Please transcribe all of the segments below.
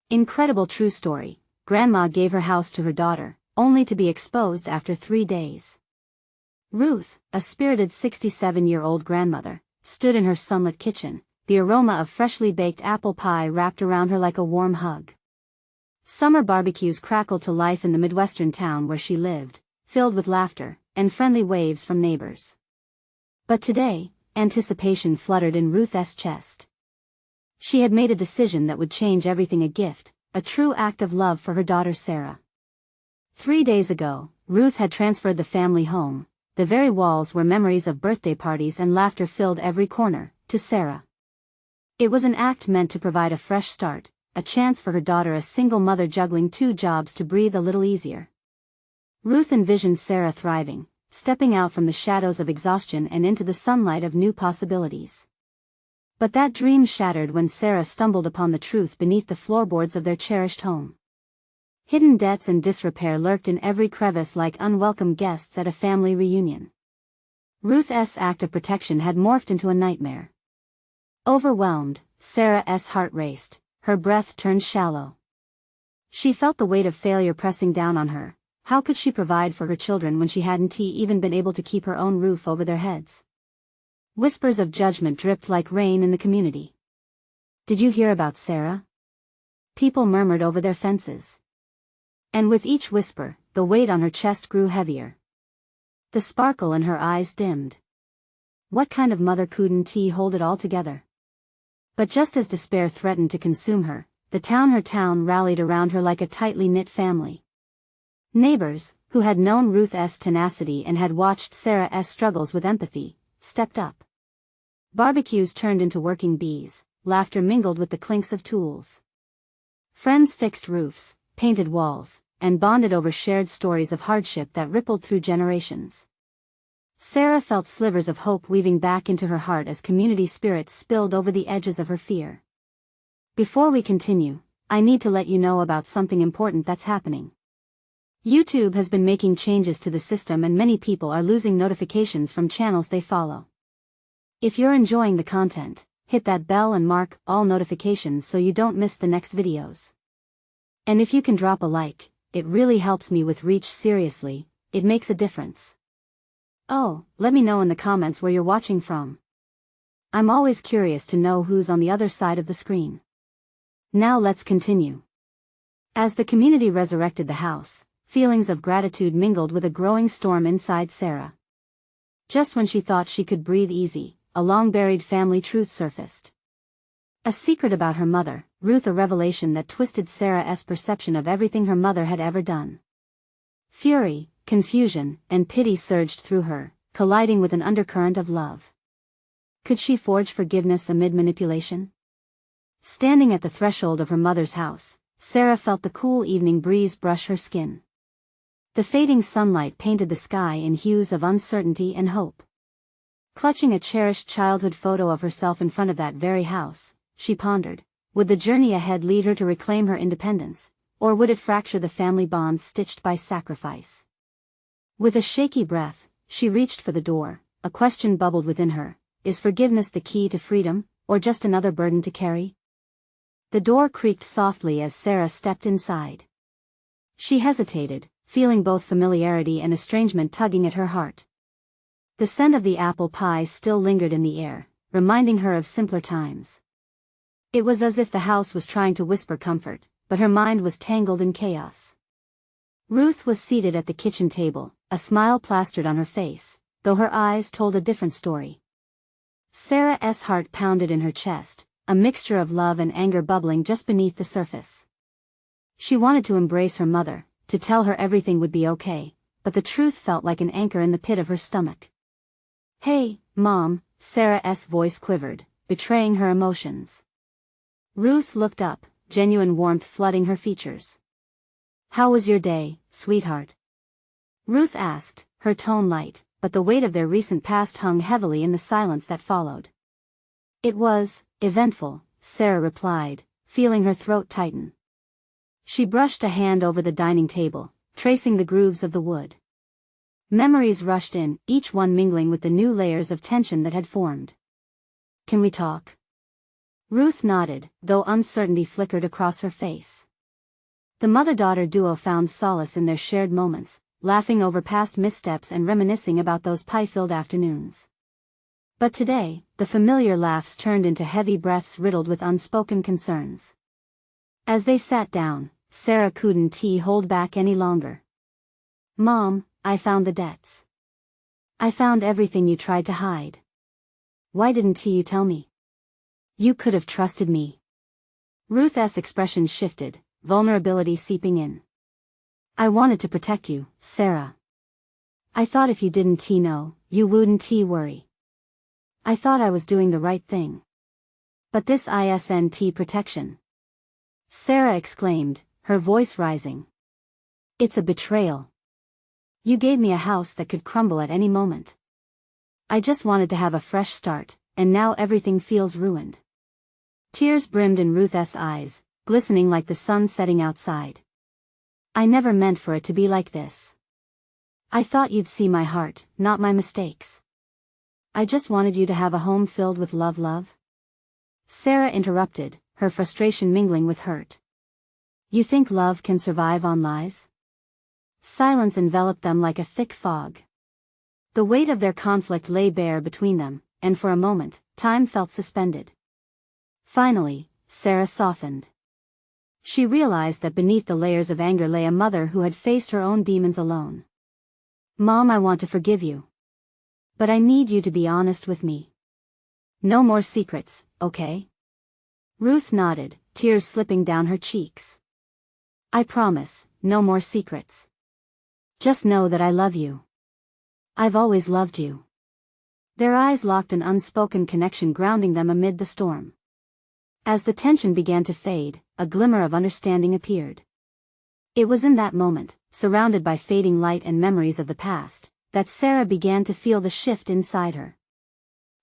Incredible true story. Grandma gave her house to her daughter, only to be exposed after 3 days. Ruth, a spirited 67-year-old grandmother, stood in her sunlit kitchen, the aroma of freshly baked apple pie wrapped around her like a warm hug. Summer barbecues crackled to life in the Midwestern town where she lived, filled with laughter and friendly waves from neighbors. But today, anticipation fluttered in Ruth's chest. She had made a decision that would change everything: a gift, a true act of love for her daughter Sarah. 3 days ago, Ruth had transferred the family home, the very walls where memories of birthday parties and laughter filled every corner, to Sarah. It was an act meant to provide a fresh start, a chance for her daughter, a single mother juggling 2 jobs, to breathe a little easier. Ruth envisioned Sarah thriving, stepping out from the shadows of exhaustion and into the sunlight of new possibilities. But that dream shattered when Sarah stumbled upon the truth beneath the floorboards of their cherished home. Hidden debts and disrepair lurked in every crevice like unwelcome guests at a family reunion. Ruth's act of protection had morphed into a nightmare. Overwhelmed, Sarah's heart raced, her breath turned shallow. She felt the weight of failure pressing down on her. How could she provide for her children when she hadn't even been able to keep her own roof over their heads? Whispers of judgment dripped like rain in the community. "Did you hear about Sarah?" People murmured over their fences. And with each whisper, the weight on her chest grew heavier. The sparkle in her eyes dimmed. What kind of mother couldn't hold it all together? But just as despair threatened to consume her, her town rallied around her like a tightly knit family. Neighbors, who had known Ruth's tenacity and had watched Sarah's struggles with empathy, stepped up. Barbecues turned into working bees, laughter mingled with the clinks of tools. Friends fixed roofs, painted walls, and bonded over shared stories of hardship that rippled through generations. Sarah felt slivers of hope weaving back into her heart as community spirit spilled over the edges of her fear. Before we continue, I need to let you know about something important that's happening. YouTube has been making changes to the system and many people are losing notifications from channels they follow. If you're enjoying the content, hit that bell and mark all notifications so you don't miss the next videos. And if you can drop a like, it really helps me with reach. Seriously, it makes a difference. Oh, let me know in the comments where you're watching from. I'm always curious to know who's on the other side of the screen. Now let's continue. As the community resurrected the house, feelings of gratitude mingled with a growing storm inside Sarah. Just when she thought she could breathe easy, a long-buried family truth surfaced. A secret about her mother, Ruth, a revelation that twisted Sarah's perception of everything her mother had ever done. Fury, confusion, and pity surged through her, colliding with an undercurrent of love. Could she forge forgiveness amid manipulation? Standing at the threshold of her mother's house, Sarah felt the cool evening breeze brush her skin. The fading sunlight painted the sky in hues of uncertainty and hope. Clutching a cherished childhood photo of herself in front of that very house, she pondered, would the journey ahead lead her to reclaim her independence, or would it fracture the family bonds stitched by sacrifice? With a shaky breath, she reached for the door. A question bubbled within her: is forgiveness the key to freedom, or just another burden to carry? The door creaked softly as Sarah stepped inside. She hesitated, feeling both familiarity and estrangement tugging at her heart. The scent of the apple pie still lingered in the air, reminding her of simpler times. It was as if the house was trying to whisper comfort, but her mind was tangled in chaos. Ruth was seated at the kitchen table, a smile plastered on her face, though her eyes told a different story. Sarah's heart pounded in her chest, a mixture of love and anger bubbling just beneath the surface. She wanted to embrace her mother, to tell her everything would be okay, but the truth felt like an anchor in the pit of her stomach. "Hey, Mom," Sarah's voice quivered, betraying her emotions. Ruth looked up, genuine warmth flooding her features. "How was your day, sweetheart?" Ruth asked, her tone light, but the weight of their recent past hung heavily in the silence that followed. "It was eventful," Sarah replied, feeling her throat tighten. She brushed a hand over the dining table, tracing the grooves of the wood. Memories rushed in, each one mingling with the new layers of tension that had formed. "Can we talk?" Ruth nodded, though uncertainty flickered across her face. The mother-daughter duo found solace in their shared moments, laughing over past missteps and reminiscing about those pie-filled afternoons. But today, the familiar laughs turned into heavy breaths riddled with unspoken concerns. As they sat down, Sarah couldn't hold back any longer. "Mom, I found the debts. I found everything you tried to hide. Why didn't you tell me? You could have trusted me." Ruth's expression shifted, vulnerability seeping in. "I wanted to protect you, Sarah. I thought if you didn't know, you wouldn't worry. I thought I was doing the right thing. But this isn't protection," Sarah exclaimed, her voice rising. "It's a betrayal. You gave me a house that could crumble at any moment. I just wanted to have a fresh start, and now everything feels ruined." Tears brimmed in Ruth's eyes, glistening like the sun setting outside. "I never meant for it to be like this. I thought you'd see my heart, not my mistakes. I just wanted you to have a home filled with love." Sarah interrupted, her frustration mingling with hurt. "You think love can survive on lies?" Silence enveloped them like a thick fog. The weight of their conflict lay bare between them, and for a moment, time felt suspended. Finally, Sarah softened. She realized that beneath the layers of anger lay a mother who had faced her own demons alone. "Mom, I want to forgive you. But I need you to be honest with me. No more secrets, okay?" Ruth nodded, tears slipping down her cheeks. "I promise, no more secrets. Just know that I love you. I've always loved you." Their eyes locked, an unspoken connection grounding them amid the storm. As the tension began to fade, a glimmer of understanding appeared. It was in that moment, surrounded by fading light and memories of the past, that Sarah began to feel the shift inside her.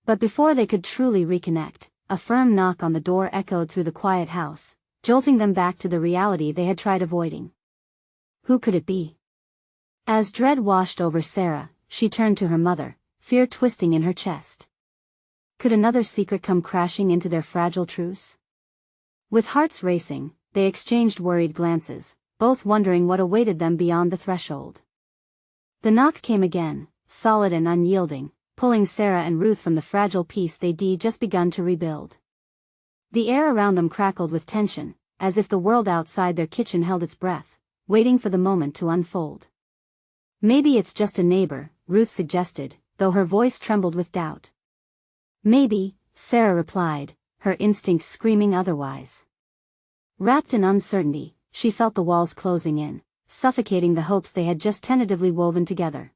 But before they could truly reconnect, a firm knock on the door echoed through the quiet house, jolting them back to the reality they had tried avoiding. Who could it be? As dread washed over Sarah, she turned to her mother, fear twisting in her chest. Could another secret come crashing into their fragile truce? With hearts racing, they exchanged worried glances, both wondering what awaited them beyond the threshold. The knock came again, solid and unyielding, pulling Sarah and Ruth from the fragile peace they'd just begun to rebuild. The air around them crackled with tension, as if the world outside their kitchen held its breath, waiting for the moment to unfold. "Maybe it's just a neighbor," Ruth suggested, though her voice trembled with doubt. "Maybe," Sarah replied, her instincts screaming otherwise. Wrapped in uncertainty, she felt the walls closing in, suffocating the hopes they had just tentatively woven together.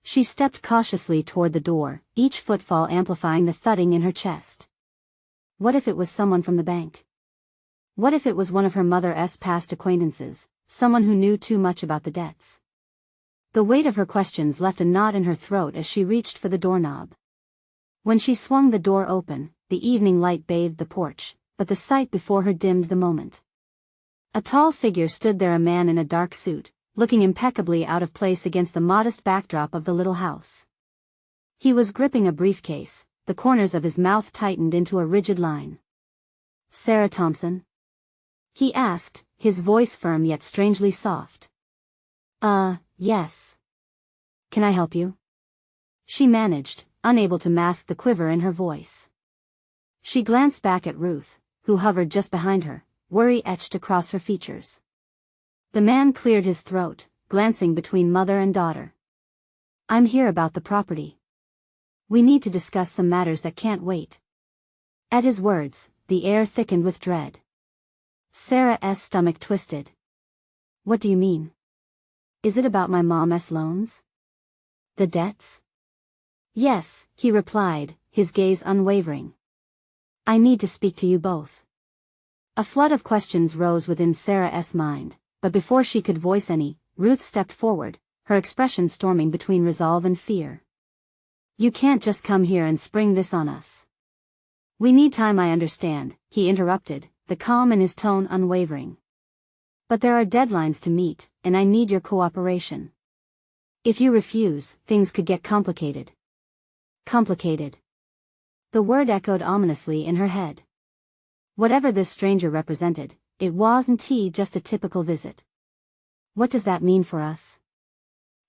She stepped cautiously toward the door, each footfall amplifying the thudding in her chest. What if it was someone from the bank? What if it was one of her mother's past acquaintances, someone who knew too much about the debts? The weight of her questions left a knot in her throat as she reached for the doorknob. When she swung the door open, the evening light bathed the porch, but the sight before her dimmed the moment. A tall figure stood there, a man in a dark suit, looking impeccably out of place against the modest backdrop of the little house. He was gripping a briefcase, the corners of his mouth tightened into a rigid line. "Sarah Thompson?" he asked, his voice firm yet strangely soft. Yes. Can I help you?" she managed, unable to mask the quiver in her voice. She glanced back at Ruth, who hovered just behind her, worry etched across her features. The man cleared his throat, glancing between mother and daughter. "I'm here about the property. We need to discuss some matters that can't wait." At his words, the air thickened with dread. Sarah's stomach twisted. "What do you mean? Is it about my mom's loans? The debts?" "Yes," he replied, his gaze unwavering. "I need to speak to you both." A flood of questions rose within Sarah's mind, but before she could voice any, Ruth stepped forward, her expression storming between resolve and fear. "You can't just come here and spring this on us. We need time." "I understand," he interrupted, the calm in his tone unwavering. "But there are deadlines to meet, and I need your cooperation. If you refuse, things could get complicated." Complicated. The word echoed ominously in her head. Whatever this stranger represented, it wasn't just a typical visit. What does that mean for us?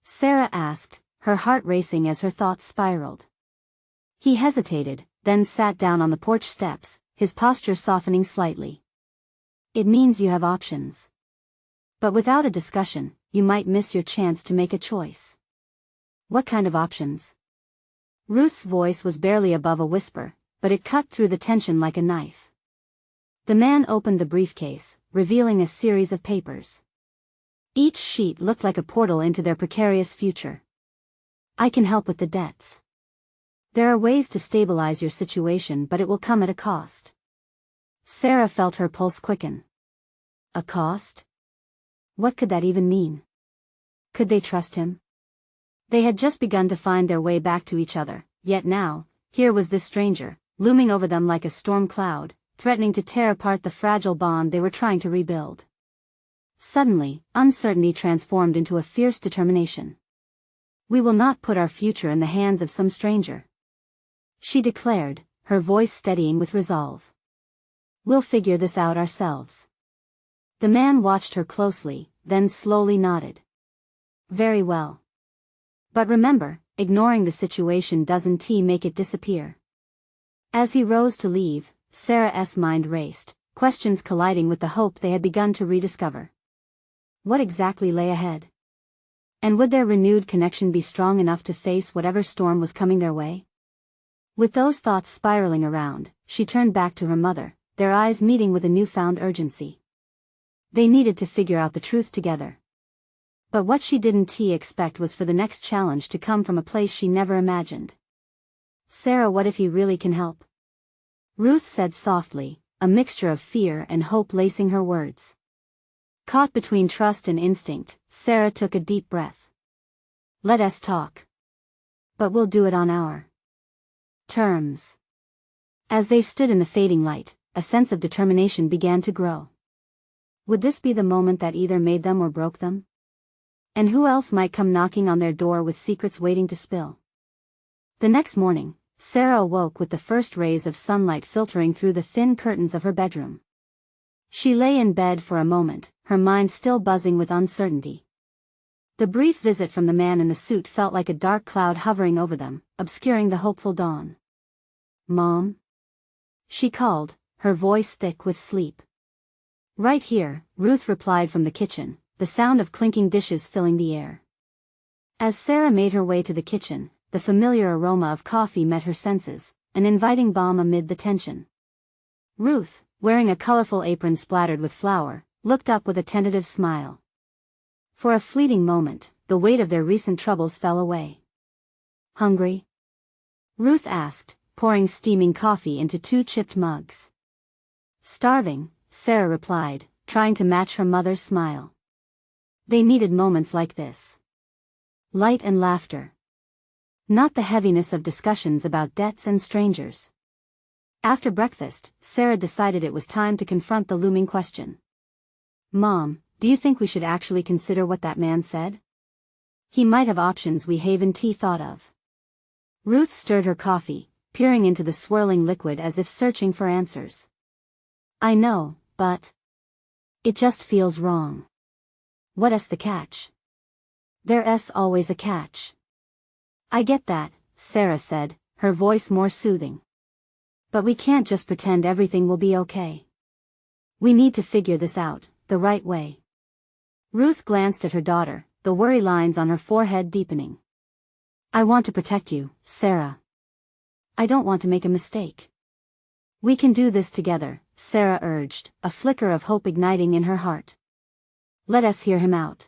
Sarah asked, her heart racing as her thoughts spiraled. He hesitated, then sat down on the porch steps, his posture softening slightly. It means you have options. But without a discussion, you might miss your chance to make a choice. What kind of options? Ruth's voice was barely above a whisper, but it cut through the tension like a knife. The man opened the briefcase, revealing a series of papers. Each sheet looked like a portal into their precarious future. I can help with the debts. There are ways to stabilize your situation, but it will come at a cost. Sarah felt her pulse quicken. A cost? What could that even mean? Could they trust him? They had just begun to find their way back to each other, yet now, here was this stranger, looming over them like a storm cloud, threatening to tear apart the fragile bond they were trying to rebuild. Suddenly, uncertainty transformed into a fierce determination. We will not put our future in the hands of some stranger, she declared, her voice steadying with resolve. We'll figure this out ourselves. The man watched her closely, then slowly nodded. Very well. But remember, ignoring the situation doesn't make it disappear. As he rose to leave, Sarah's mind raced, questions colliding with the hope they had begun to rediscover. What exactly lay ahead? And would their renewed connection be strong enough to face whatever storm was coming their way? With those thoughts spiraling around, she turned back to her mother, their eyes meeting with a newfound urgency. They needed to figure out the truth together. But what she didn't expect was for the next challenge to come from a place she never imagined. Sarah, what if he really can help? Ruth said softly, a mixture of fear and hope lacing her words. Caught between trust and instinct, Sarah took a deep breath. Let us talk. But we'll do it on our terms. As they stood in the fading light, a sense of determination began to grow. Would this be the moment that either made them or broke them? And who else might come knocking on their door with secrets waiting to spill? The next morning, Sarah awoke with the first rays of sunlight filtering through the thin curtains of her bedroom. She lay in bed for a moment, her mind still buzzing with uncertainty. The brief visit from the man in the suit felt like a dark cloud hovering over them, obscuring the hopeful dawn. Mom? She called, her voice thick with sleep. Right here, Ruth replied from the kitchen, the sound of clinking dishes filling the air. As Sarah made her way to the kitchen, the familiar aroma of coffee met her senses, an inviting balm amid the tension. Ruth, wearing a colorful apron splattered with flour, looked up with a tentative smile. For a fleeting moment, the weight of their recent troubles fell away. Hungry? Ruth asked, pouring steaming coffee into 2 chipped mugs. Starving, Sarah replied, trying to match her mother's smile. They needed moments like this. Light and laughter. Not the heaviness of discussions about debts and strangers. After breakfast, Sarah decided it was time to confront the looming question. Mom, do you think we should actually consider what that man said? He might have options we haven't thought of. Ruth stirred her coffee, peering into the swirling liquid as if searching for answers. I know, but it just feels wrong. What's the catch? There's always a catch. I get that, Sarah said, her voice more soothing. But we can't just pretend everything will be okay. We need to figure this out, the right way. Ruth glanced at her daughter, the worry lines on her forehead deepening. I want to protect you, Sarah. I don't want to make a mistake. We can do this together, Sarah urged, a flicker of hope igniting in her heart. Let us hear him out.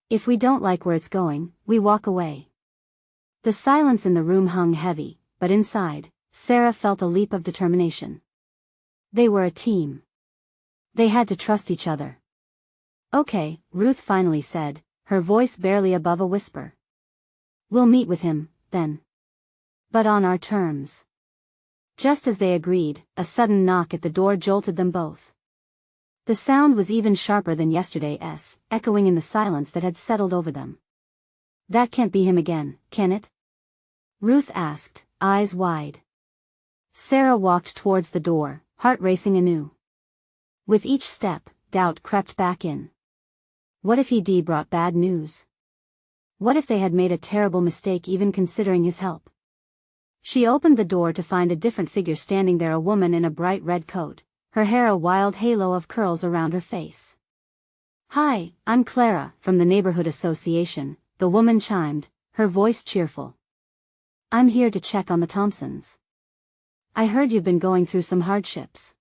If we don't like where it's going, we walk away. The silence in the room hung heavy, but inside, Sarah felt a leap of determination. They were a team. They had to trust each other. Okay, Ruth finally said, her voice barely above a whisper. We'll meet with him, then. But on our terms. Just as they agreed, a sudden knock at the door jolted them both. The sound was even sharper than yesterday's, echoing in the silence that had settled over them. That can't be him again, can it? Ruth asked, eyes wide. Sarah walked towards the door, heart racing anew. With each step, doubt crept back in. What if he brought bad news? What if they had made a terrible mistake even considering his help? She opened the door to find a different figure standing there, a woman in a bright red coat, her hair a wild halo of curls around her face. "Hi, I'm Clara, from the Neighborhood Association," the woman chimed, her voice cheerful. "I'm here to check on the Thompsons. I heard you've been going through some hardships."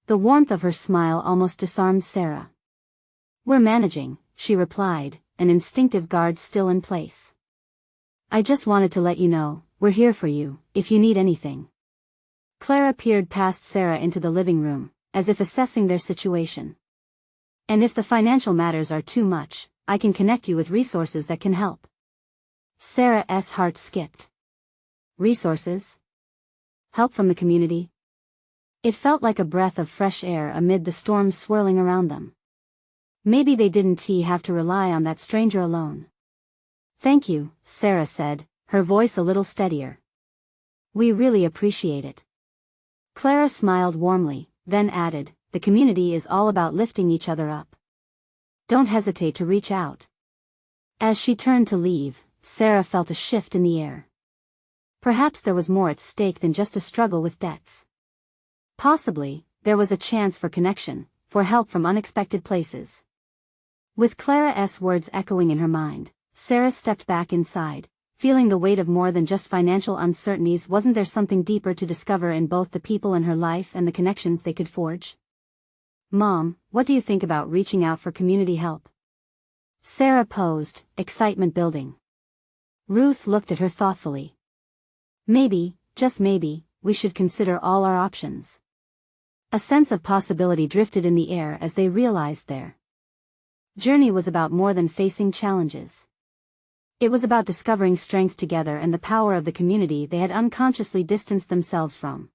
The warmth of her smile almost disarmed Sarah. "We're managing," she replied, an instinctive guard still in place. "I just wanted to let you know, we're here for you, if you need anything." Clara peered past Sarah into the living room, as if assessing their situation. "And if the financial matters are too much, I can connect you with resources that can help." Sarah's heart skipped. Resources? Help from the community? It felt like a breath of fresh air amid the storms swirling around them. Maybe they didn't have to rely on that stranger alone. "Thank you," Sarah said, her voice a little steadier. "We really appreciate it." Clara smiled warmly, then added, "The community is all about lifting each other up. Don't hesitate to reach out." As she turned to leave, Sarah felt a shift in the air. Perhaps there was more at stake than just a struggle with debts. Possibly, there was a chance for connection, for help from unexpected places. With Clara's words echoing in her mind, Sarah stepped back inside, feeling the weight of more than just financial uncertainties. Wasn't there something deeper to discover in both the people in her life and the connections they could forge? "Mom, what do you think about reaching out for community help?" Sarah posed, excitement building. Ruth looked at her thoughtfully. "Maybe, just maybe, we should consider all our options." A sense of possibility drifted in the air as they realized their journey was about more than facing challenges. It was about discovering strength together and the power of the community they had unconsciously distanced themselves from.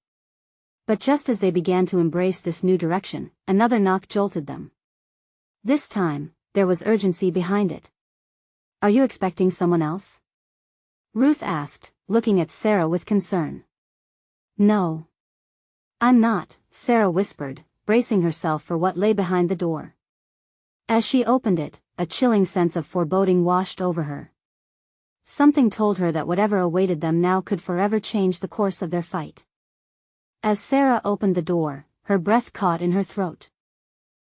But just as they began to embrace this new direction, another knock jolted them. This time, there was urgency behind it. "Are you expecting someone else?" Ruth asked, looking at Sarah with concern. "No. I'm not," Sarah whispered, bracing herself for what lay behind the door. As she opened it, a chilling sense of foreboding washed over her. Something told her that whatever awaited them now could forever change the course of their fight. As Sarah opened the door, her breath caught in her throat.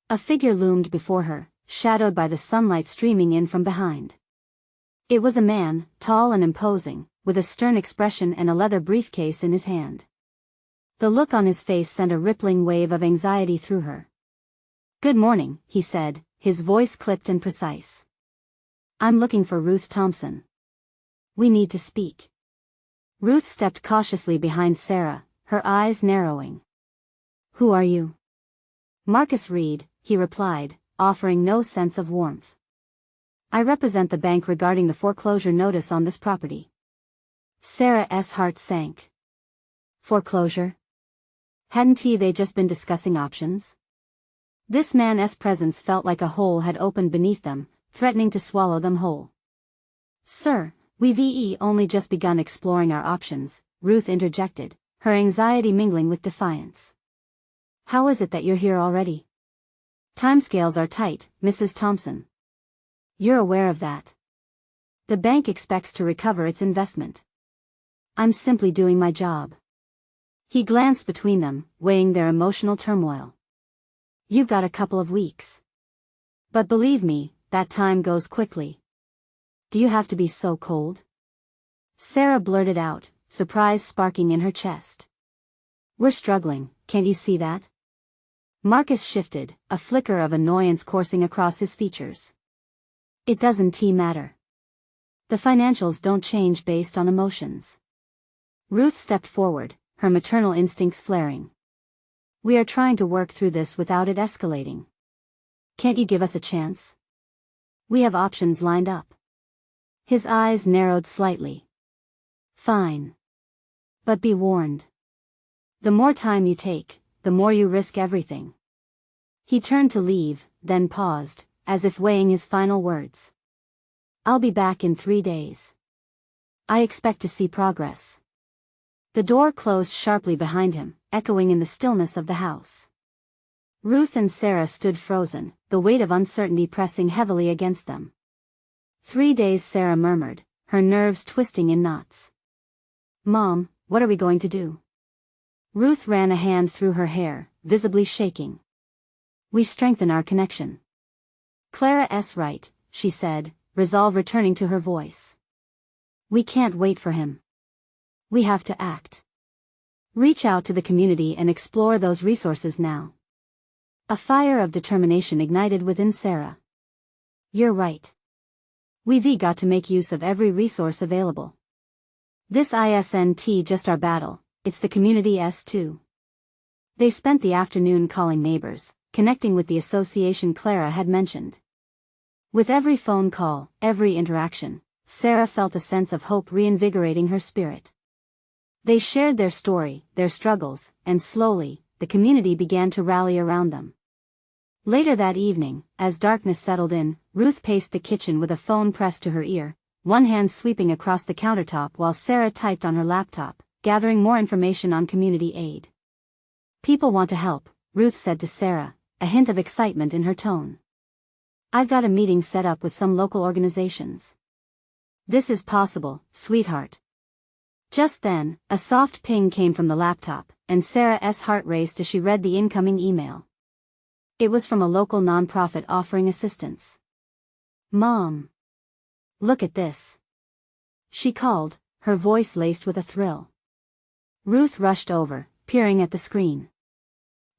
A figure loomed before her, shadowed by the sunlight streaming in from behind. It was a man, tall and imposing, with a stern expression and a leather briefcase in his hand. The look on his face sent a rippling wave of anxiety through her. "Good morning," he said, his voice clipped and precise. "I'm looking for Ruth Thompson. We need to speak." Ruth stepped cautiously behind Sarah, her eyes narrowing. "Who are you?" "Marcus Reed," he replied, offering no sense of warmth. "I represent the bank regarding the foreclosure notice on this property." Sarah's heart sank. Foreclosure? Hadn't they just been discussing options? This man's presence felt like a hole had opened beneath them, threatening to swallow them whole. "Sir, we've only just begun exploring our options," Ruth interjected, her anxiety mingling with defiance. "How is it that you're here already?" "Timescales are tight, Mrs. Thompson. You're aware of that. The bank expects to recover its investment. I'm simply doing my job." He glanced between them, weighing their emotional turmoil. "You've got a couple of weeks. But believe me, that time goes quickly." "Do you have to be so cold?" Sarah blurted out, surprise sparking in her chest. "We're struggling, can't you see that?" Marcus shifted, a flicker of annoyance coursing across his features. "It doesn't matter. The financials don't change based on emotions." Ruth stepped forward, her maternal instincts flaring. "We are trying to work through this without it escalating. Can't you give us a chance? We have options lined up." His eyes narrowed slightly. "Fine. But be warned. The more time you take, the more you risk everything." He turned to leave, then paused, as if weighing his final words. "I'll be back in 3 days. I expect to see progress." The door closed sharply behind him, echoing in the stillness of the house. Ruth and Sarah stood frozen, the weight of uncertainty pressing heavily against them. 3 days, Sarah murmured, her nerves twisting in knots. Mom, what are we going to do? Ruth ran a hand through her hair, visibly shaking. We strengthen our connection. Clara's right, she said, resolve returning to her voice. We can't wait for him. We have to act. Reach out to the community and explore those resources now. A fire of determination ignited within Sarah. You're right. We've got to make use of every resource available. This isn't just our battle, it's the community's too. They spent the afternoon calling neighbors, connecting with the association Clara had mentioned. With every phone call, every interaction, Sarah felt a sense of hope reinvigorating her spirit. They shared their story, their struggles, and slowly, the community began to rally around them. Later that evening, as darkness settled in, Ruth paced the kitchen with a phone pressed to her ear, one hand sweeping across the countertop while Sarah typed on her laptop, gathering more information on community aid. People want to help, Ruth said to Sarah, a hint of excitement in her tone. I've got a meeting set up with some local organizations. This is possible, sweetheart. Just then, a soft ping came from the laptop, and Sarah's heart raced as she read the incoming email. It was from a local nonprofit offering assistance. Mom! Look at this. She called, her voice laced with a thrill. Ruth rushed over, peering at the screen.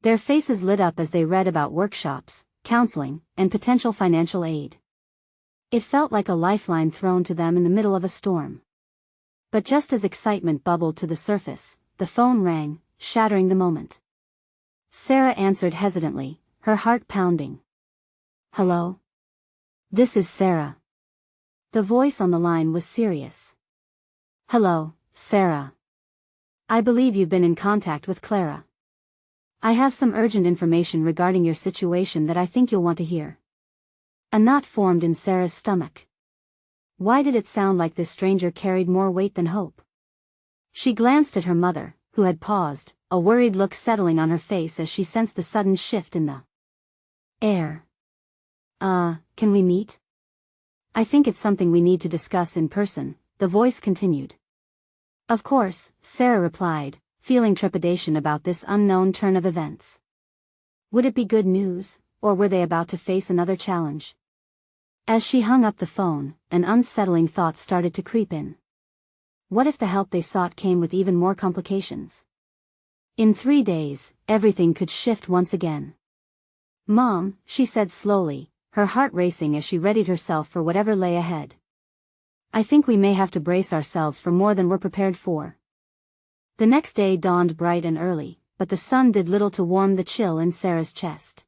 Their faces lit up as they read about workshops, counseling, and potential financial aid. It felt like a lifeline thrown to them in the middle of a storm. But just as excitement bubbled to the surface, the phone rang, shattering the moment. Sarah answered hesitantly, her heart pounding. Hello? This is Sarah. The voice on the line was serious. Hello, Sarah. I believe you've been in contact with Clara. I have some urgent information regarding your situation that I think you'll want to hear. A knot formed in Sarah's stomach. Why did it sound like this stranger carried more weight than hope? She glanced at her mother, who had paused, a worried look settling on her face as she sensed the sudden shift in the air. Can we meet? I think it's something we need to discuss in person, the voice continued. Of course, Sarah replied, feeling trepidation about this unknown turn of events. Would it be good news, or were they about to face another challenge? As she hung up the phone, an unsettling thought started to creep in. What if the help they sought came with even more complications? In 3 days, everything could shift once again. Mom, she said slowly, her heart racing as she readied herself for whatever lay ahead. I think we may have to brace ourselves for more than we're prepared for. The next day dawned bright and early, but the sun did little to warm the chill in Sarah's chest.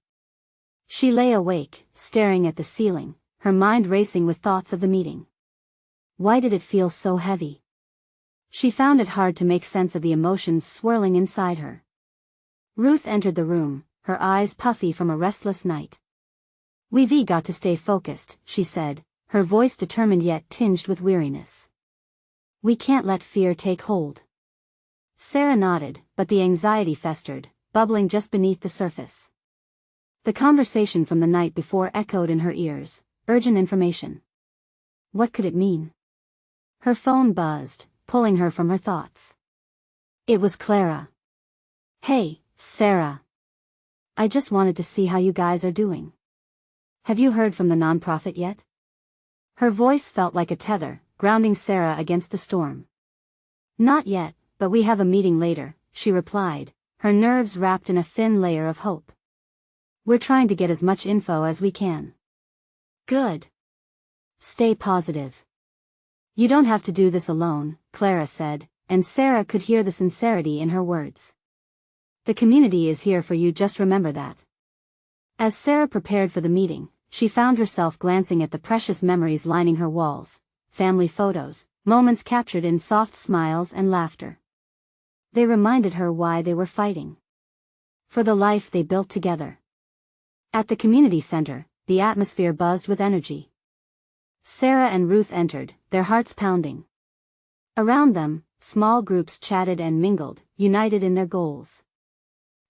She lay awake, staring at the ceiling, her mind racing with thoughts of the meeting. Why did it feel so heavy? She found it hard to make sense of the emotions swirling inside her. Ruth entered the room, her eyes puffy from a restless night. We've got to stay focused, she said, her voice determined yet tinged with weariness. We can't let fear take hold. Sarah nodded, but the anxiety festered, bubbling just beneath the surface. The conversation from the night before echoed in her ears, urgent information. What could it mean? Her phone buzzed, pulling her from her thoughts. It was Clara. Hey, Sarah. I just wanted to see how you guys are doing. Have you heard from the nonprofit yet? Her voice felt like a tether, grounding Sarah against the storm. Not yet, but we have a meeting later, she replied, her nerves wrapped in a thin layer of hope. We're trying to get as much info as we can. Good. Stay positive. You don't have to do this alone, Clara said, and Sarah could hear the sincerity in her words. The community is here for you, just remember that. As Sarah prepared for the meeting, she found herself glancing at the precious memories lining her walls, family photos, moments captured in soft smiles and laughter. They reminded her why they were fighting. For the life they built together. At the community center, the atmosphere buzzed with energy. Sarah and Ruth entered, their hearts pounding. Around them, small groups chatted and mingled, united in their goals.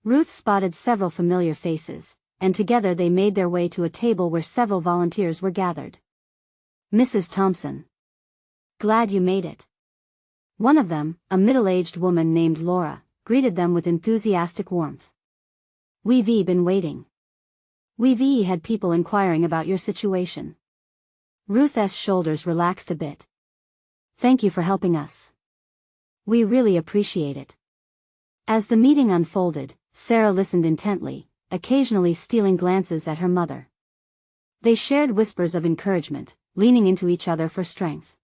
Ruth spotted several familiar faces, and together they made their way to a table where several volunteers were gathered. "Mrs. Thompson. Glad you made it." One of them, a middle-aged woman named Laura, greeted them with enthusiastic warmth. "We've been waiting. We've had people inquiring about your situation." Ruth's shoulders relaxed a bit. "Thank you for helping us. We really appreciate it." As the meeting unfolded, Sarah listened intently, occasionally stealing glances at her mother. They shared whispers of encouragement, leaning into each other for strength.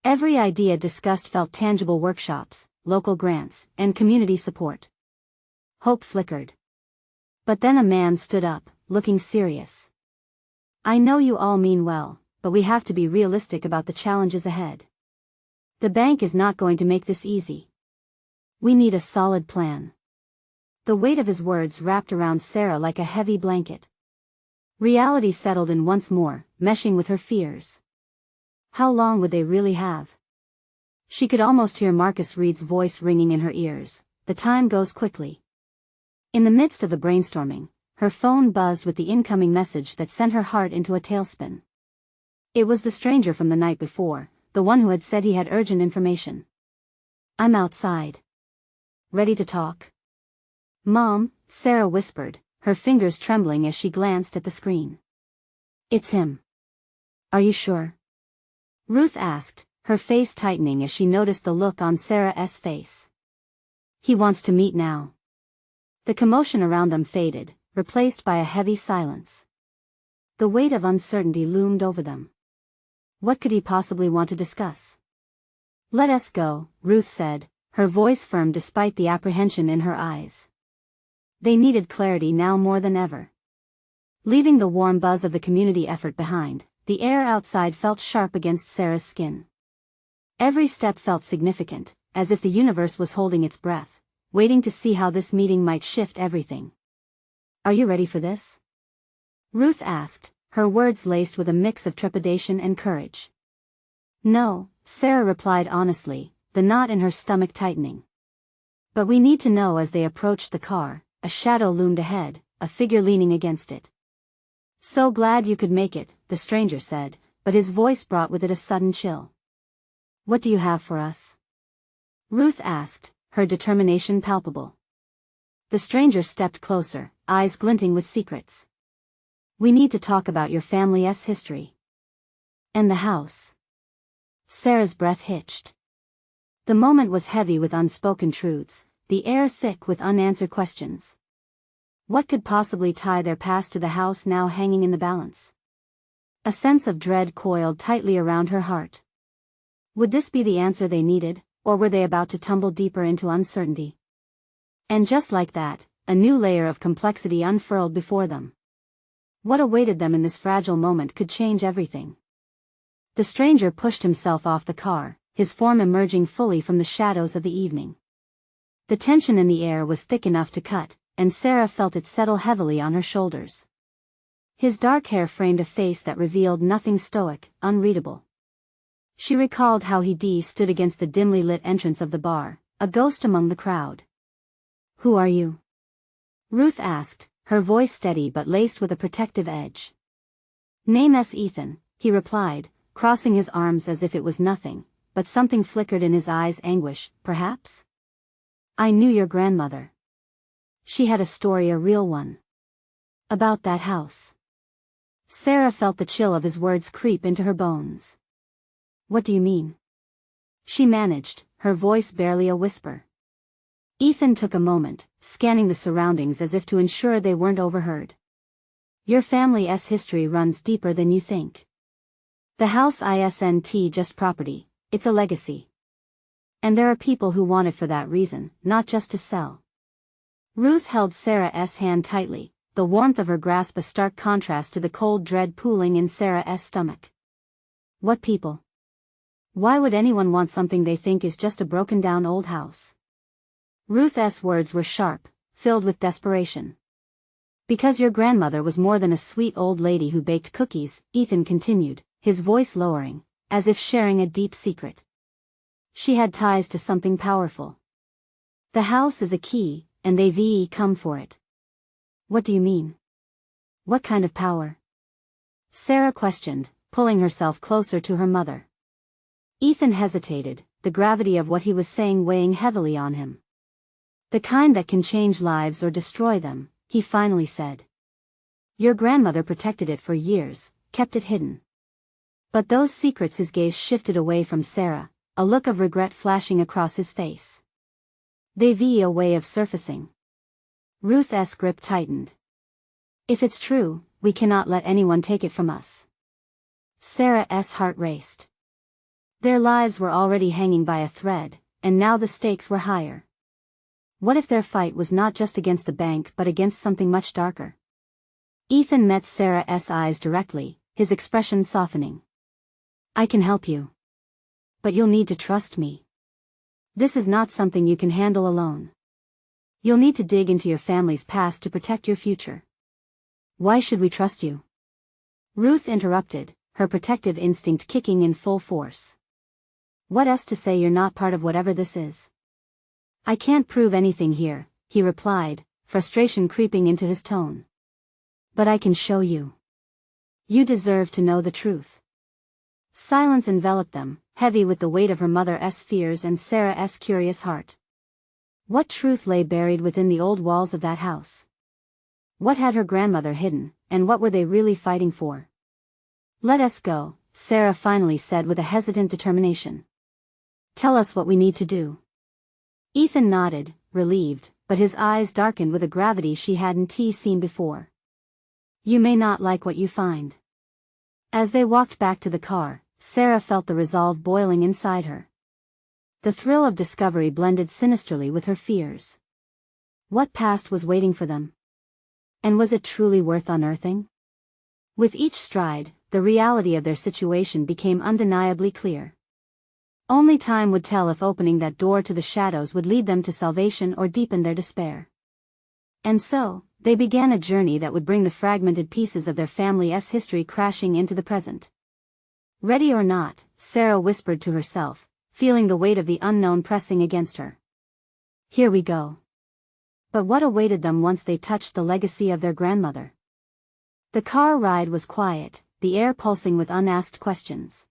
Every idea discussed felt tangible: workshops, local grants, and community support. Hope flickered. But then a man stood up, looking serious. "I know you all mean well, but we have to be realistic about the challenges ahead. The bank is not going to make this easy. We need a solid plan." The weight of his words wrapped around Sarah like a heavy blanket. Reality settled in once more, meshing with her fears. How long would they really have? She could almost hear Marcus Reed's voice ringing in her ears. "The time goes quickly." In the midst of the brainstorming, her phone buzzed with the incoming message that sent her heart into a tailspin. It was the stranger from the night before, the one who had said he had urgent information. "I'm outside. Ready to talk?" "Mom," Sarah whispered, her fingers trembling as she glanced at the screen. "It's him." "Are you sure?" Ruth asked, her face tightening as she noticed the look on Sarah's face. "He wants to meet now." The commotion around them faded, replaced by a heavy silence. The weight of uncertainty loomed over them. What could he possibly want to discuss? "Let us go," Ruth said, her voice firm despite the apprehension in her eyes. They needed clarity now more than ever. Leaving the warm buzz of the community effort behind, the air outside felt sharp against Sarah's skin. Every step felt significant, as if the universe was holding its breath, waiting to see how this meeting might shift everything. "Are you ready for this?" Ruth asked, her words laced with a mix of trepidation and courage. "No," Sarah replied honestly, the knot in her stomach tightening. "But we need to know." As they approached the car, a shadow loomed ahead, a figure leaning against it. "So glad you could make it," the stranger said, but his voice brought with it a sudden chill. "What do you have for us?" Ruth asked, her determination palpable. The stranger stepped closer, eyes glinting with secrets. "We need to talk about your family's history. And the house." Sarah's breath hitched. The moment was heavy with unspoken truths, the air thick with unanswered questions. What could possibly tie their past to the house now hanging in the balance? A sense of dread coiled tightly around her heart. Would this be the answer they needed, or were they about to tumble deeper into uncertainty? And just like that, a new layer of complexity unfurled before them. What awaited them in this fragile moment could change everything. The stranger pushed himself off the car, his form emerging fully from the shadows of the evening. The tension in the air was thick enough to cut, and Sarah felt it settle heavily on her shoulders. His dark hair framed a face that revealed nothing: stoic, unreadable. She recalled how he stood against the dimly lit entrance of the bar, a ghost among the crowd. "Who are you?" Ruth asked, her voice steady but laced with a protective edge. "Name's Ethan," he replied, crossing his arms as if it was nothing, but something flickered in his eyes: anguish, perhaps? "I knew your grandmother. She had a story, a real one. About that house." Sarah felt the chill of his words creep into her bones. "What do you mean?" she managed, her voice barely a whisper. Ethan took a moment, scanning the surroundings as if to ensure they weren't overheard. "Your family's history runs deeper than you think. The house isn't just property, it's a legacy. And there are people who want it for that reason, not just to sell." Ruth held Sarah's hand tightly, the warmth of her grasp a stark contrast to the cold dread pooling in Sarah's stomach. "What people? Why would anyone want something they think is just a broken-down old house?" Ruth's words were sharp, filled with desperation. "Because your grandmother was more than a sweet old lady who baked cookies," Ethan continued, his voice lowering, as if sharing a deep secret. "She had ties to something powerful. The house is a key, and they've come for it. What do you mean? What kind of power? Sarah questioned, pulling herself closer to her mother. Ethan hesitated, the gravity of what he was saying weighing heavily on him. The kind that can change lives or destroy them, he finally said. Your grandmother protected it for years, kept it hidden. But those secrets. His gaze shifted away from Sarah, a look of regret flashing across his face. They've a way of surfacing. Ruth's grip tightened. If it's true, we cannot let anyone take it from us. Sarah's heart raced. Their lives were already hanging by a thread, and now the stakes were higher. What if their fight was not just against the bank but against something much darker? Ethan met Sarah's eyes directly, his expression softening. I can help you. But you'll need to trust me. This is not something you can handle alone. You'll need to dig into your family's past to protect your future. Why should we trust you? Ruth interrupted, her protective instinct kicking in full force. What's to say you're not part of whatever this is? I can't prove anything here, he replied, frustration creeping into his tone. But I can show you. You deserve to know the truth. Silence enveloped them, heavy with the weight of her mother's fears and Sarah's curious heart. What truth lay buried within the old walls of that house? What had her grandmother hidden, and what were they really fighting for? Let us go, Sarah finally said with a hesitant determination. Tell us what we need to do. Ethan nodded, relieved, but his eyes darkened with a gravity she hadn't seen before. You may not like what you find. As they walked back to the car, Sarah felt the resolve boiling inside her. The thrill of discovery blended sinisterly with her fears. What past was waiting for them? And was it truly worth unearthing? With each stride, the reality of their situation became undeniably clear. Only time would tell if opening that door to the shadows would lead them to salvation or deepen their despair. And so, they began a journey that would bring the fragmented pieces of their family's history crashing into the present. Ready or not, Sarah whispered to herself, feeling the weight of the unknown pressing against her. Here we go. But what awaited them once they touched the legacy of their grandmother? The car ride was quiet, the air pulsing with unasked questions.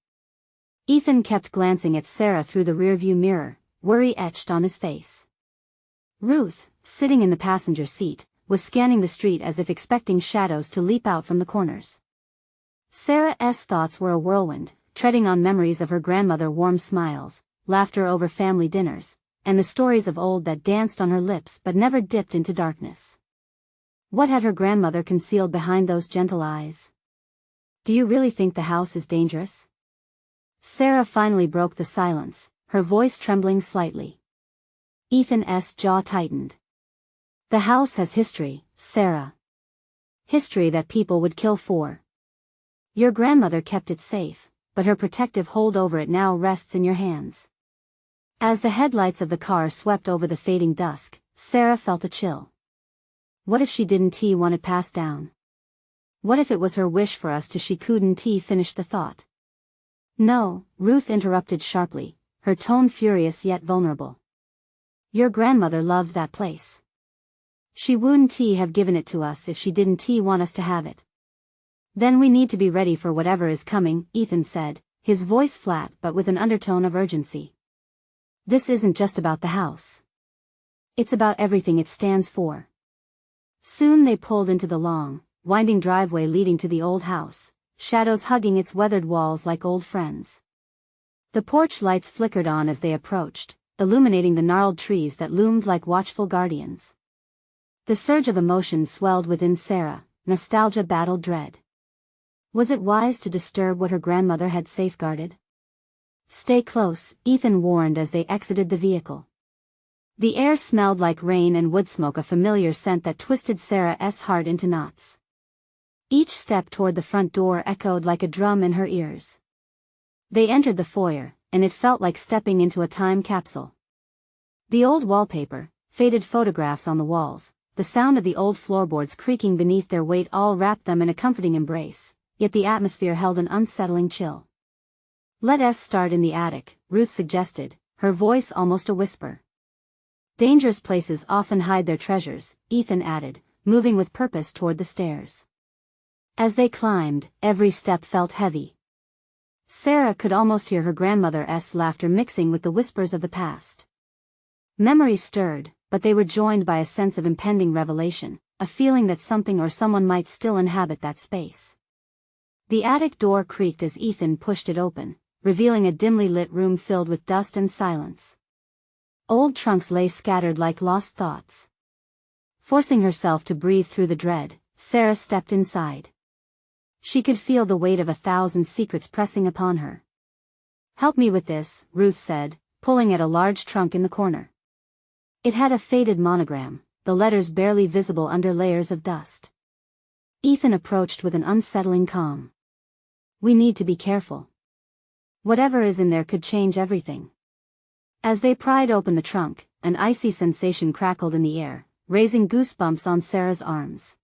Ethan kept glancing at Sarah through the rearview mirror, worry etched on his face. Ruth, sitting in the passenger seat, was scanning the street as if expecting shadows to leap out from the corners. Sarah's thoughts were a whirlwind, treading on memories of her grandmother, warm smiles, laughter over family dinners, and the stories of old that danced on her lips but never dipped into darkness. What had her grandmother concealed behind those gentle eyes? Do you really think the house is dangerous? Sarah finally broke the silence, her voice trembling slightly. Ethan's jaw tightened. The house has history, Sarah. History that people would kill for. Your grandmother kept it safe, but her protective hold over it now rests in your hands. As the headlights of the car swept over the fading dusk, Sarah felt a chill. What if she didn't want it passed down? What if it was her wish for us to? She couldn't finish the thought. No, Ruth interrupted sharply, her tone furious yet vulnerable. Your grandmother loved that place. She wouldn't have given it to us if she didn't want us to have it. Then we need to be ready for whatever is coming, Ethan said, his voice flat but with an undertone of urgency. This isn't just about the house. It's about everything it stands for. Soon they pulled into the long, winding driveway leading to the old house, shadows hugging its weathered walls like old friends. The porch lights flickered on as they approached, illuminating the gnarled trees that loomed like watchful guardians. The surge of emotion swelled within Sarah, nostalgia battled dread. Was it wise to disturb what her grandmother had safeguarded? Stay close, Ethan warned as they exited the vehicle. The air smelled like rain and wood smoke, a familiar scent that twisted Sarah's heart into knots. Each step toward the front door echoed like a drum in her ears. They entered the foyer, and it felt like stepping into a time capsule. The old wallpaper, faded photographs on the walls, the sound of the old floorboards creaking beneath their weight all wrapped them in a comforting embrace, yet the atmosphere held an unsettling chill. Let us start in the attic, Ruth suggested, her voice almost a whisper. Dangerous places often hide their treasures, Ethan added, moving with purpose toward the stairs. As they climbed, every step felt heavy. Sarah could almost hear her grandmother's laughter mixing with the whispers of the past. Memories stirred, but they were joined by a sense of impending revelation, a feeling that something or someone might still inhabit that space. The attic door creaked as Ethan pushed it open, revealing a dimly lit room filled with dust and silence. Old trunks lay scattered like lost thoughts. Forcing herself to breathe through the dread, Sarah stepped inside. She could feel the weight of 1,000 secrets pressing upon her. "Help me with this," Ruth said, pulling at a large trunk in the corner. It had a faded monogram, the letters barely visible under layers of dust. Ethan approached with an unsettling calm. "We need to be careful. Whatever is in there could change everything." As they pried open the trunk, an icy sensation crackled in the air, raising goosebumps on Sarah's arms.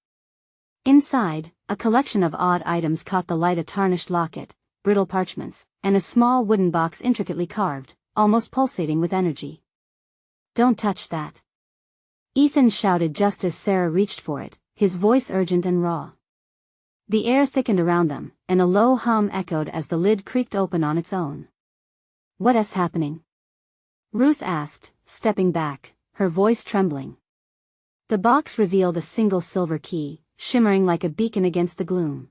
Inside, a collection of odd items caught the light: a tarnished locket, brittle parchments, and a small wooden box intricately carved, almost pulsating with energy. "Don't touch that!" Ethan shouted just as Sarah reached for it, his voice urgent and raw. The air thickened around them, and a low hum echoed as the lid creaked open on its own. "What's happening?" Ruth asked, stepping back, her voice trembling. The box revealed a single silver key, shimmering like a beacon against the gloom.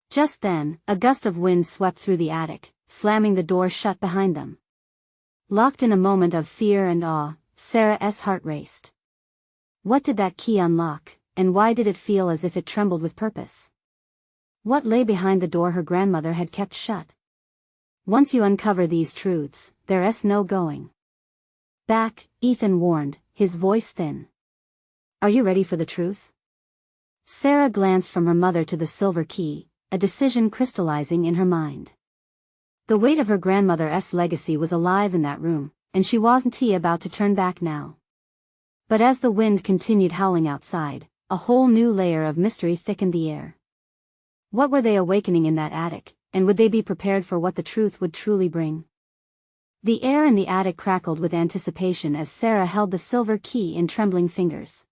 Just then, a gust of wind swept through the attic, slamming the door shut behind them. Locked in a moment of fear and awe, Sarah's heart raced. What did that key unlock, and why did it feel as if it trembled with purpose? What lay behind the door her grandmother had kept shut? "Once you uncover these truths, there's no going back," Ethan warned, his voice thin. "Are you ready for the truth?" Sarah glanced from her mother to the silver key, a decision crystallizing in her mind. The weight of her grandmother's legacy was alive in that room, and she wasn't about to turn back now. But as the wind continued howling outside, a whole new layer of mystery thickened the air. What were they awakening in that attic, and would they be prepared for what the truth would truly bring? The air in the attic crackled with anticipation as Sarah held the silver key in trembling fingers.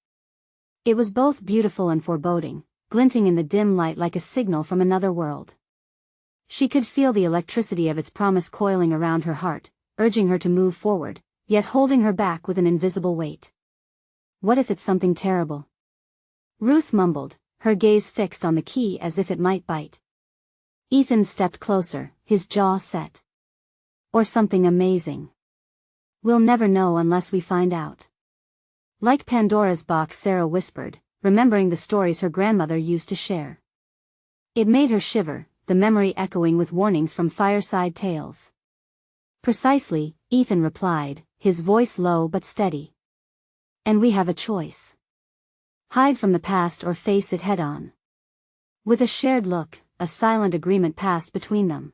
It was both beautiful and foreboding, glinting in the dim light like a signal from another world. She could feel the electricity of its promise coiling around her heart, urging her to move forward, yet holding her back with an invisible weight. "What if it's something terrible?" Ruth mumbled, her gaze fixed on the key as if it might bite. Ethan stepped closer, his jaw set. "Or something amazing. We'll never know unless we find out." Like Pandora's box, Sarah whispered, remembering the stories her grandmother used to share. It made her shiver, the memory echoing with warnings from fireside tales. "Precisely," Ethan replied, his voice low but steady. "And we have a choice. Hide from the past or face it head-on." With a shared look, a silent agreement passed between them.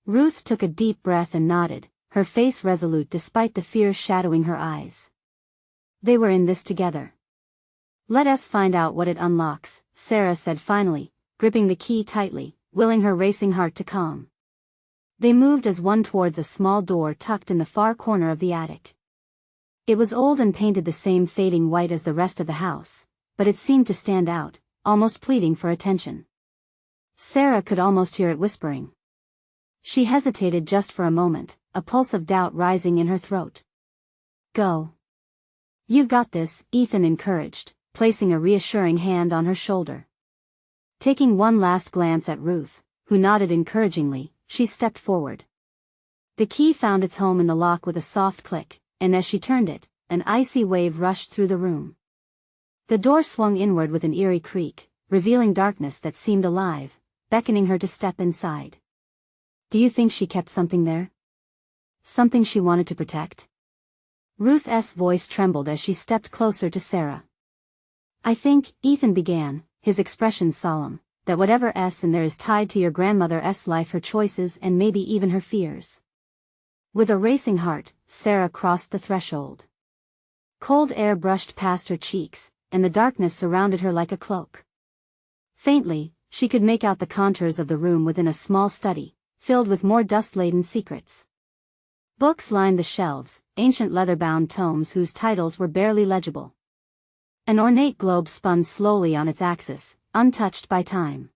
Ruth took a deep breath and nodded, her face resolute despite the fear shadowing her eyes. They were in this together. "Let us find out what it unlocks," Sarah said finally, gripping the key tightly, willing her racing heart to calm. They moved as one towards a small door tucked in the far corner of the attic. It was old and painted the same fading white as the rest of the house, but it seemed to stand out, almost pleading for attention. Sarah could almost hear it whispering. She hesitated just for a moment, a pulse of doubt rising in her throat. "Go. You've got this," Ethan encouraged, placing a reassuring hand on her shoulder. Taking one last glance at Ruth, who nodded encouragingly, she stepped forward. The key found its home in the lock with a soft click, and as she turned it, an icy wave rushed through the room. The door swung inward with an eerie creak, revealing darkness that seemed alive, beckoning her to step inside. "Do you think she kept something there? Something she wanted to protect?" Ruth's voice trembled as she stepped closer to Sarah. "I think," Ethan began, his expression solemn, "that whatever's in there is tied to your grandmother's life, her choices, and maybe even her fears." With a racing heart, Sarah crossed the threshold. Cold air brushed past her cheeks, and the darkness surrounded her like a cloak. Faintly, she could make out the contours of the room within, a small study, filled with more dust-laden secrets. Books lined the shelves, ancient leather-bound tomes whose titles were barely legible. An ornate globe spun slowly on its axis, untouched by time.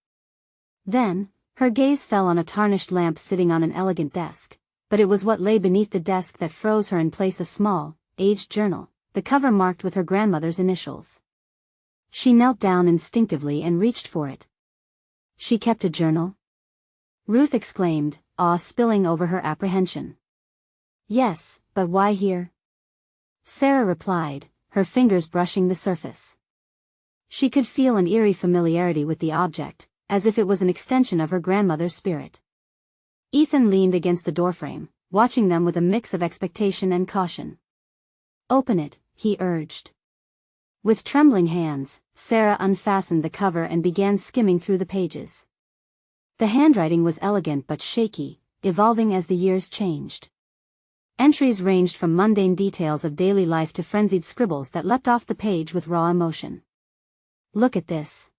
Then, her gaze fell on a tarnished lamp sitting on an elegant desk, but it was what lay beneath the desk that froze her in place: a small, aged journal, the cover marked with her grandmother's initials. She knelt down instinctively and reached for it. She kept a journal? Ruth exclaimed, awe spilling over her apprehension. Yes, but why here? Sarah replied, her fingers brushing the surface. She could feel an eerie familiarity with the object, as if it was an extension of her grandmother's spirit. Ethan leaned against the doorframe, watching them with a mix of expectation and caution. Open it, he urged. With trembling hands, Sarah unfastened the cover and began skimming through the pages. The handwriting was elegant but shaky, evolving as the years changed. Entries ranged from mundane details of daily life to frenzied scribbles that leapt off the page with raw emotion. Look at this.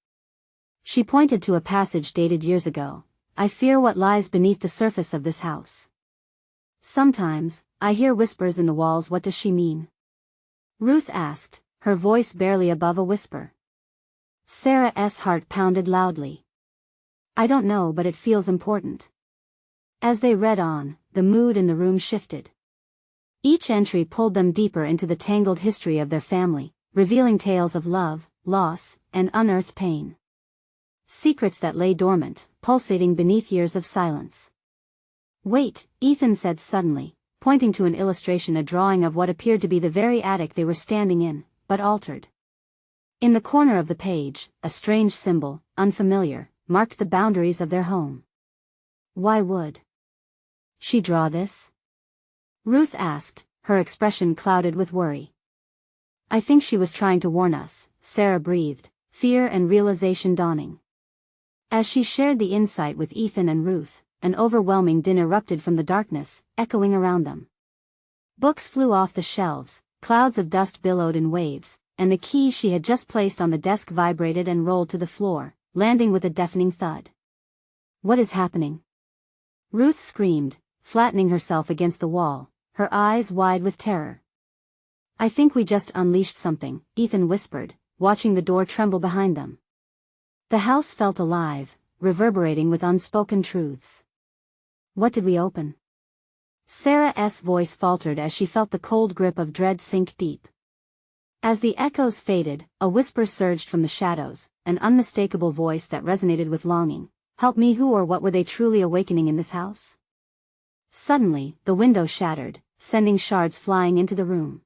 She pointed to a passage dated years ago. I fear what lies beneath the surface of this house. Sometimes, I hear whispers in the walls. What does she mean? Ruth asked, her voice barely above a whisper. Sarah's heart pounded loudly. I don't know, but it feels important. As they read on, the mood in the room shifted. Each entry pulled them deeper into the tangled history of their family, revealing tales of love, loss, and unearthed pain. Secrets that lay dormant, pulsating beneath years of silence. Wait, Ethan said suddenly, pointing to an illustration, a drawing of what appeared to be the very attic they were standing in, but altered. In the corner of the page, a strange symbol, unfamiliar, marked the boundaries of their home. Why would she draw this? Ruth asked, her expression clouded with worry. I think she was trying to warn us, Sarah breathed, fear and realization dawning. As she shared the insight with Ethan and Ruth, an overwhelming din erupted from the darkness, echoing around them. Books flew off the shelves, clouds of dust billowed in waves, and the key she had just placed on the desk vibrated and rolled to the floor, landing with a deafening thud. What is happening? Ruth screamed, flattening herself against the wall, her eyes wide with terror. I think we just unleashed something, Ethan whispered, watching the door tremble behind them. The house felt alive, reverberating with unspoken truths. What did we open? Sarah's voice faltered as she felt the cold grip of dread sink deep. As the echoes faded, a whisper surged from the shadows, an unmistakable voice that resonated with longing. Help me, who or what were they truly awakening in this house? Suddenly, the window shattered, sending shards flying into the room.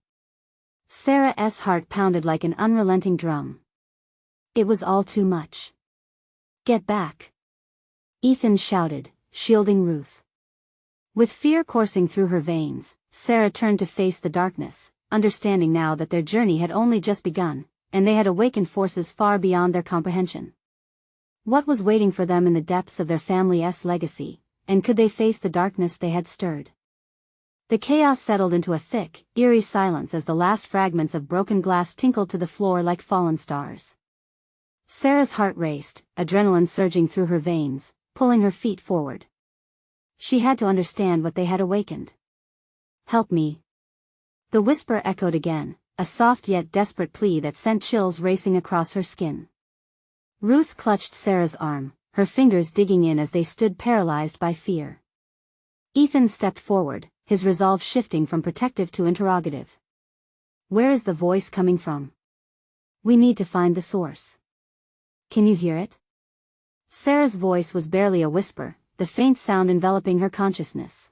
Sarah's heart pounded like an unrelenting drum. It was all too much. Get back! Ethan shouted, shielding Ruth. With fear coursing through her veins, Sarah turned to face the darkness, understanding now that their journey had only just begun, and they had awakened forces far beyond their comprehension. What was waiting for them in the depths of their family's legacy, and could they face the darkness they had stirred? The chaos settled into a thick, eerie silence as the last fragments of broken glass tinkled to the floor like fallen stars. Sarah's heart raced, adrenaline surging through her veins, pulling her feet forward. She had to understand what they had awakened. Help me. The whisper echoed again, a soft yet desperate plea that sent chills racing across her skin. Ruth clutched Sarah's arm, her fingers digging in as they stood paralyzed by fear. Ethan stepped forward, his resolve shifting from protective to interrogative. Where is the voice coming from? We need to find the source. Can you hear it? Sarah's voice was barely a whisper, the faint sound enveloping her consciousness.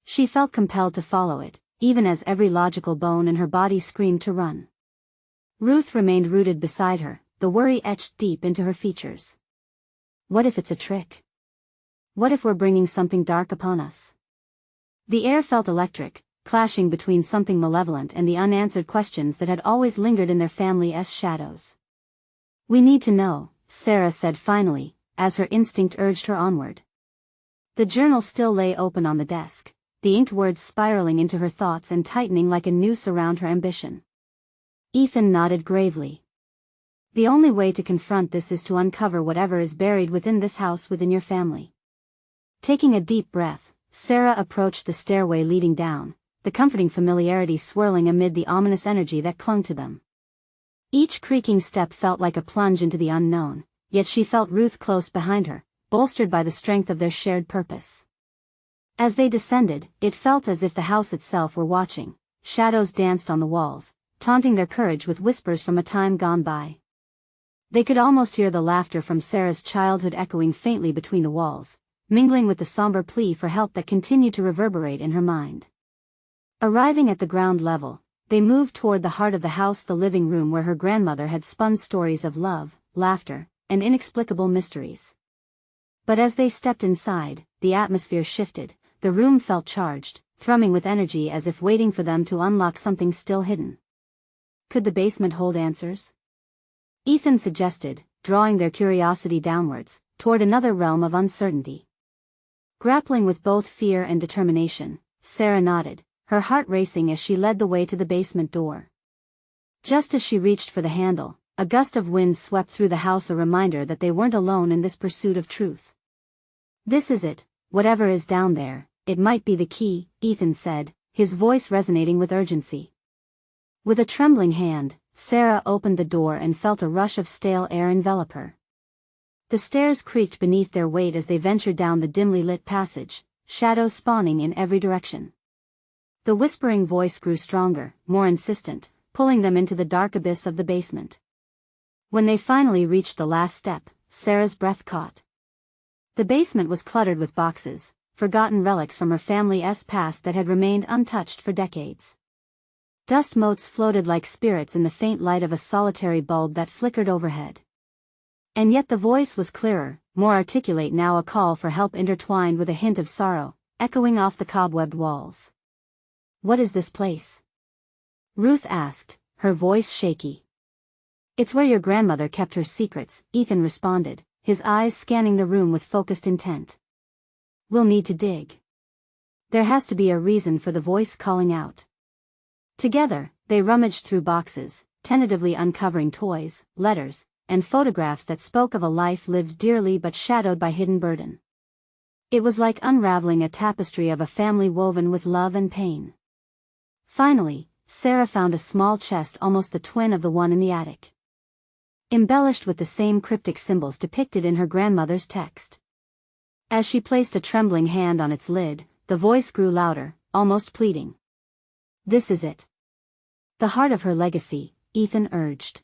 She felt compelled to follow it, even as every logical bone in her body screamed to run. Ruth remained rooted beside her, the worry etched deep into her features. What if it's a trick? What if we're bringing something dark upon us? The air felt electric, clashing between something malevolent and the unanswered questions that had always lingered in their family's shadows. We need to know, Sarah said finally, as her instinct urged her onward. The journal still lay open on the desk, the inked words spiraling into her thoughts and tightening like a noose around her ambition. Ethan nodded gravely. The only way to confront this is to uncover whatever is buried within this house, within your family. Taking a deep breath, Sarah approached the stairway leading down, the comforting familiarity swirling amid the ominous energy that clung to them. Each creaking step felt like a plunge into the unknown, yet she felt Ruth close behind her, bolstered by the strength of their shared purpose. As they descended, it felt as if the house itself were watching. Shadows danced on the walls, taunting their courage with whispers from a time gone by. They could almost hear the laughter from Sarah's childhood echoing faintly between the walls, mingling with the somber plea for help that continued to reverberate in her mind. Arriving at the ground level, they moved toward the heart of the house, the living room where her grandmother had spun stories of love, laughter, and inexplicable mysteries. But as they stepped inside, the atmosphere shifted. The room felt charged, thrumming with energy as if waiting for them to unlock something still hidden. Could the basement hold answers? Ethan suggested, drawing their curiosity downwards, toward another realm of uncertainty. Grappling with both fear and determination, Sarah nodded, her heart racing as she led the way to the basement door. Just as she reached for the handle, a gust of wind swept through the house, a reminder that they weren't alone in this pursuit of truth. "This is it, whatever is down there, it might be the key," Ethan said, his voice resonating with urgency. With a trembling hand, Sarah opened the door and felt a rush of stale air envelop her. The stairs creaked beneath their weight as they ventured down the dimly lit passage, shadows spawning in every direction. The whispering voice grew stronger, more insistent, pulling them into the dark abyss of the basement. When they finally reached the last step, Sarah's breath caught. The basement was cluttered with boxes, forgotten relics from her family's past that had remained untouched for decades. Dust motes floated like spirits in the faint light of a solitary bulb that flickered overhead. And yet the voice was clearer, more articulate now, a call for help intertwined with a hint of sorrow, echoing off the cobwebbed walls. "What is this place?" Ruth asked, her voice shaky. "It's where your grandmother kept her secrets," Ethan responded, his eyes scanning the room with focused intent. "We'll need to dig. There has to be a reason for the voice calling out." Together, they rummaged through boxes, tentatively uncovering toys, letters, and photographs that spoke of a life lived dearly but shadowed by hidden burden. It was like unraveling a tapestry of a family woven with love and pain. Finally, Sarah found a small chest, almost the twin of the one in the attic, embellished with the same cryptic symbols depicted in her grandmother's text. As she placed a trembling hand on its lid, the voice grew louder, almost pleading. "This is it. The heart of her legacy," Ethan urged.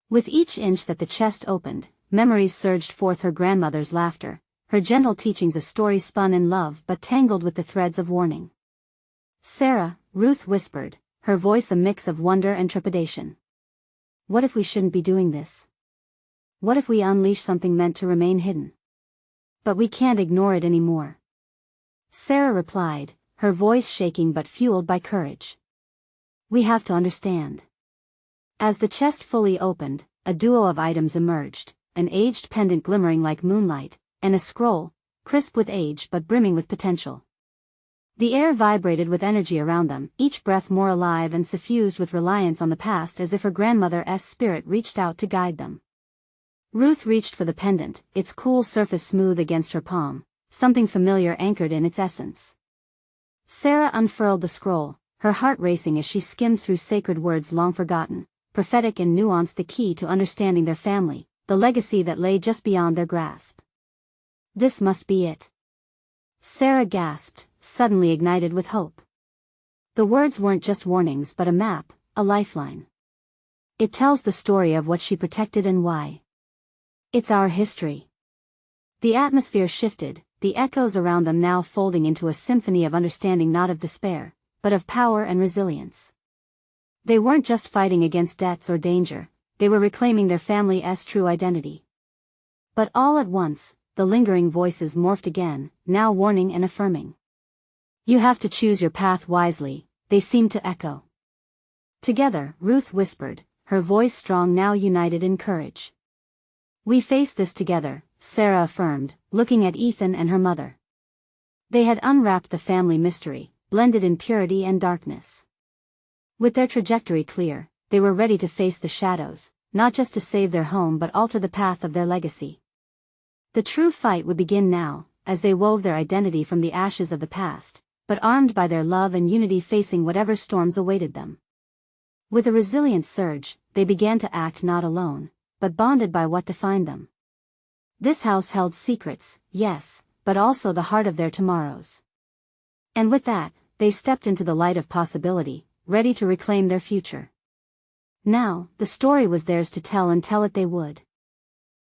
With each inch that the chest opened, memories surged forth, her grandmother's laughter, her gentle teachings, a story spun in love but tangled with the threads of warning. "Sarah," Ruth whispered, her voice a mix of wonder and trepidation. "What if we shouldn't be doing this? What if we unleash something meant to remain hidden? But we can't ignore it anymore." Sarah replied, her voice shaking but fueled by courage. "We have to understand." As the chest fully opened, a duo of items emerged, an aged pendant glimmering like moonlight, and a scroll, crisp with age but brimming with potential. The air vibrated with energy around them, each breath more alive and suffused with reliance on the past, as if her grandmother's spirit reached out to guide them. Ruth reached for the pendant, its cool surface smooth against her palm, something familiar anchored in its essence. Sarah unfurled the scroll, her heart racing as she skimmed through sacred words long forgotten, prophetic and nuanced, the key to understanding their family, the legacy that lay just beyond their grasp. "This must be it." Sarah gasped, suddenly ignited with hope. The words weren't just warnings but a map, a lifeline. "It tells the story of what she protected and why. It's our history." The atmosphere shifted, the echoes around them now folding into a symphony of understanding, not of despair, but of power and resilience. They weren't just fighting against debts or danger, they were reclaiming their family's true identity. But all at once, the lingering voices morphed again, now warning and affirming. "You have to choose your path wisely," they seemed to echo. Together, Ruth whispered, her voice strong, now united in courage. "We face this together," Sarah affirmed, looking at Ethan and her mother. They had unwrapped the family mystery, blended in purity and darkness. With their trajectory clear, they were ready to face the shadows, not just to save their home but alter the path of their legacy. The true fight would begin now, as they wove their identity from the ashes of the past, but armed by their love and unity facing whatever storms awaited them. With a resilient surge, they began to act not alone, but bonded by what defined them. This house held secrets, yes, but also the heart of their tomorrows. And with that, they stepped into the light of possibility, ready to reclaim their future. Now, the story was theirs to tell, and tell it they would.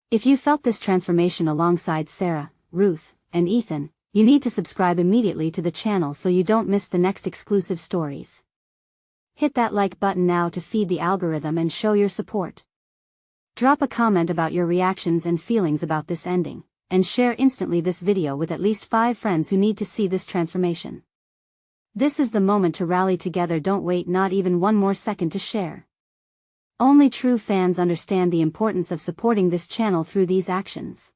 If you felt this transformation alongside Sarah, Ruth, and Ethan, you need to subscribe immediately to the channel so you don't miss the next exclusive stories. Hit that like button now to feed the algorithm and show your support. Drop a comment about your reactions and feelings about this ending, and share instantly this video with at least 5 friends who need to see this transformation. This is the moment to rally together. Don't wait not even one more second to share. Only true fans understand the importance of supporting this channel through these actions.